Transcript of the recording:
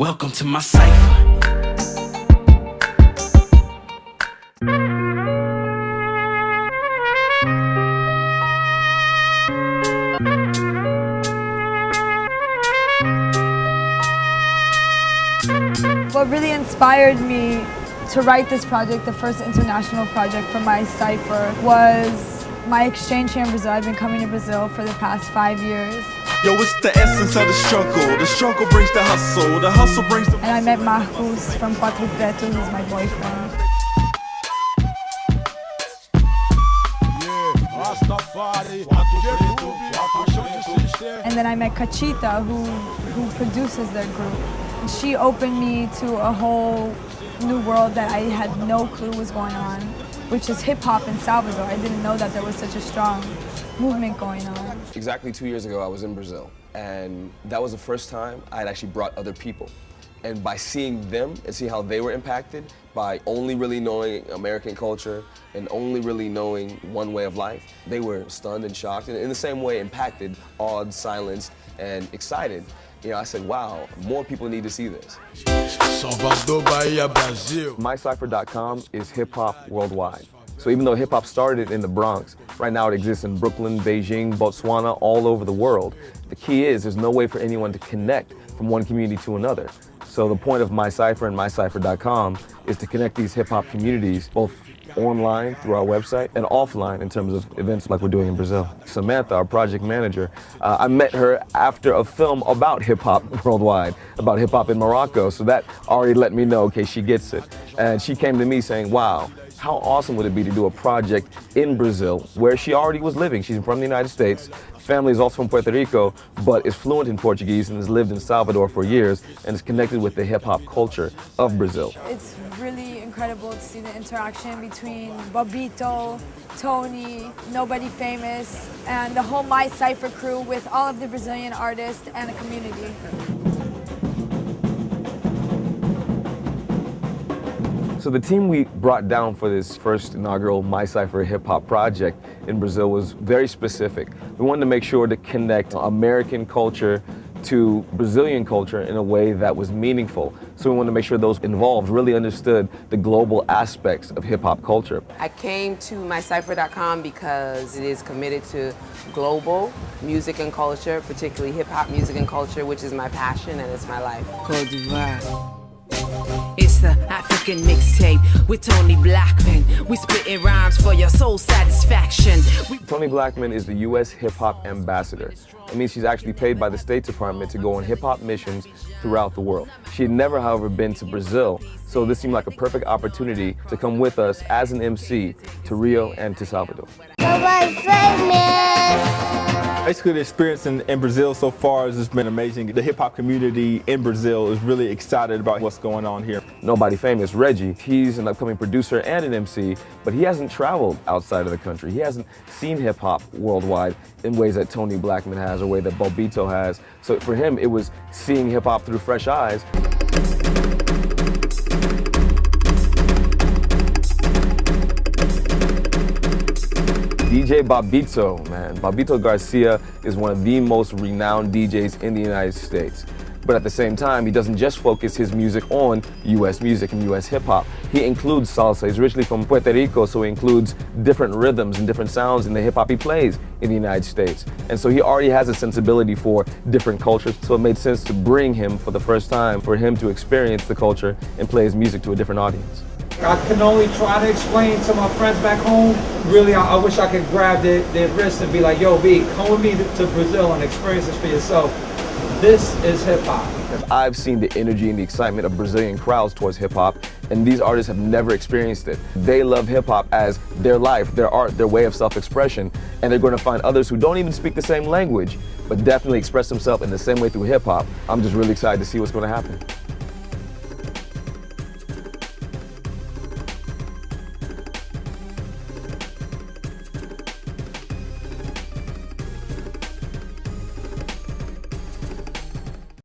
Welcome to my cipher. What really inspired me to write this project, the first international project for MyCypher, was my exchange here in Brazil. I've been coming to Brazil for the past 5 years. Yo, it's the essence of the struggle brings the hustle brings the... And I met Marcos from Quatro Preto, who's my boyfriend. And then I met Cachita, who produces their group. And she opened me to a whole new world that I had no clue was going on, which is hip-hop in Salvador. I didn't know that there was such a strong movement going on. Exactly 2 years ago, I was in Brazil, and that was the first time I had actually brought other people. And by seeing them and see how they were impacted, by only really knowing American culture and only really knowing one way of life, they were stunned and shocked, and in the same way impacted, awed, silenced, and excited. You know, I said, wow, more people need to see this. MyCypher.com is hip-hop worldwide. So even though hip-hop started in the Bronx, right now it exists in Brooklyn, Beijing, Botswana, all over the world. The key is there's no way for anyone to connect from one community to another. So the point of MyCypher and MyCypher.com is to connect these hip-hop communities, both online through our website and offline in terms of events like we're doing in Brazil. Samantha, our project manager, I met her after a film about hip-hop worldwide, about hip-hop in Morocco, so that already let me know, okay, she gets it. And she came to me saying, wow, how awesome would it be to do a project in Brazil where she already was living. She's from the United States. Family is also from Puerto Rico, but is fluent in Portuguese and has lived in Salvador for years and is connected with the hip-hop culture of Brazil. It's really incredible to see the interaction between Bobito, Tony, Nobody Famous, and the whole MyCypher crew with all of the Brazilian artists and the community. So the team we brought down for this first inaugural MyCypher hip-hop project in Brazil was very specific. We wanted to make sure to connect American culture to Brazilian culture in a way that was meaningful. So we wanted to make sure those involved really understood the global aspects of hip-hop culture. I came to MyCypher.com because it is committed to global music and culture, particularly hip-hop music and culture, which is my passion and it's my life. Côte d'Ivoire. It's the African mixtape with Tony Blackman. We spitting rhymes for your soul satisfaction. Tony Blackman is the U.S. hip-hop ambassador. It means she's actually paid by the State Department to go on hip-hop missions throughout the world. She had never, however, been to Brazil, so this seemed like a perfect opportunity to come with us as an MC to Rio and to Salvador. Nobody famous. Basically, the experience in Brazil so far has just been amazing. The hip-hop community in Brazil is really excited about what's going on here. Nobody Famous, Reggie, he's an upcoming producer and an MC, but he hasn't traveled outside of the country. He hasn't seen hip-hop worldwide in ways that Tony Blackman has or way that Bobito has. So for him, it was seeing hip-hop through fresh eyes. DJ Bobito, man. Bobito Garcia is one of the most renowned DJs in the United States. But at the same time, he doesn't just focus his music on US music and US hip hop. He includes salsa. He's originally from Puerto Rico, so he includes different rhythms and different sounds in the hip hop he plays in the United States. And so he already has a sensibility for different cultures, so it made sense to bring him for the first time, for him to experience the culture and play his music to a different audience. I can only try to explain to my friends back home. Really, I wish I could grab their wrist and be like, yo, B, come with me to Brazil and experience this for yourself. This is hip-hop. I've seen the energy and the excitement of Brazilian crowds towards hip-hop, and these artists have never experienced it. They love hip-hop as their life, their art, their way of self-expression, and they're going to find others who don't even speak the same language, but definitely express themselves in the same way through hip-hop. I'm just really excited to see what's going to happen.